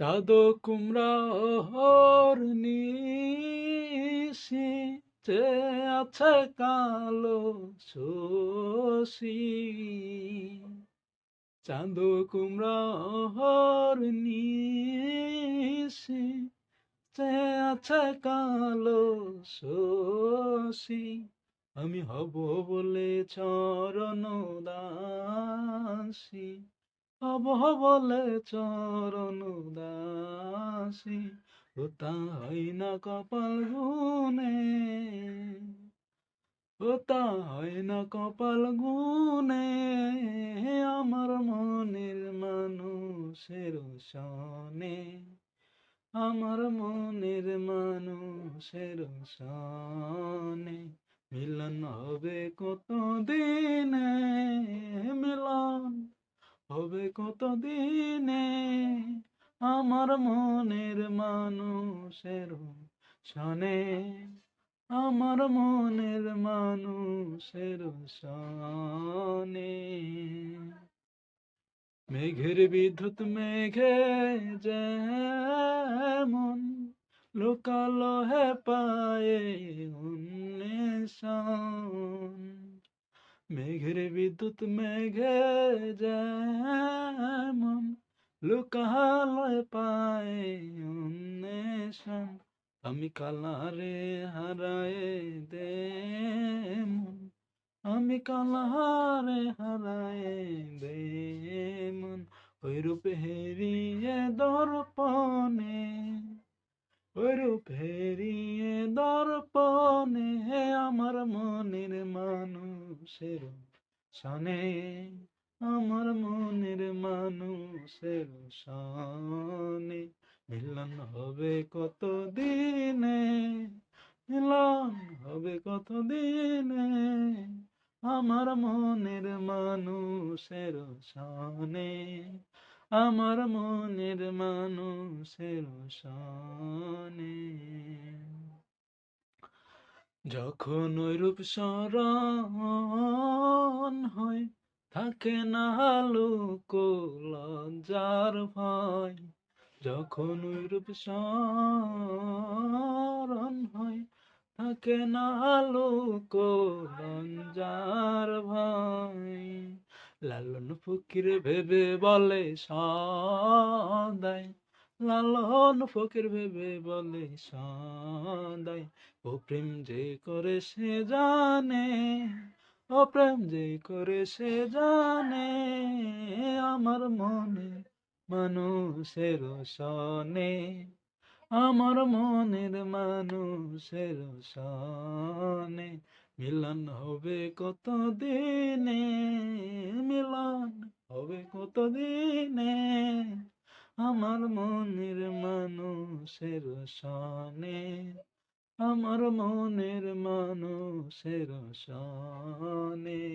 চাঁদ কুমড়ার নিশি চেয়ে আছে কালো শশী। চাঁদ কুমড়ার নিশি চেয়ে আছে কালো শশী। আমি হব বলে চরণ দাসী, হব বলে চরণ দাসী। ও তা হয় না কপাল গুনে, ও তা হয় না কপাল গুনে। আমার মনের মানুষের সনে, আমার মনের মানুষের সনে। মিলন হবে কত দিনে, মিলন হবে কত দিনে। আমার মনের মানুষের সনে, আমার মনের মানুষের সনে। মেঘের বিদ্যুৎ মেঘে যেমন লুকালো হে পায়ে উন্নেশন। মেঘের বিদ্যুৎ মেঘে যেমন লুকালো হে পায়ে উন্নেশন। আমি কালারে হারায়ে দেমন, আমি কালারে হারায়ে দেমন। ওই রূপ হেরিয়ে দর্পণে, ওই রূপ হেরিয়ে দর্পণে। আমার মনের মানুষের সনে, আমার মনের মানুষের সনে। মিলন হবে কত দিনে, মিলন হবে কত দিনে। আমার মনের মানুষের সনে, আমার মনের মানুষের সনে। যখন ওইরূপ স্মরণ হয়, থাকে না লোক লজ্জার ভয়। যখন ওইরূপ স্মরণ হয়, থাকে না লোক লজ্জার ভয়। লালন ফকির ভেবে বলে সদাই, লালন ফকির ভেবে বলে সদাই। ও প্রেম যে করে সে জানে, ও প্রেম যে করে সে জানে। আমার মনে মানুষের সনে, আমার মনের মানুষের সনে। মিলন হবে কত দিনে, মিলন হবে কত দিনে। আমার মনের মানুষের সনে, আমার মনের মানুষের সনে।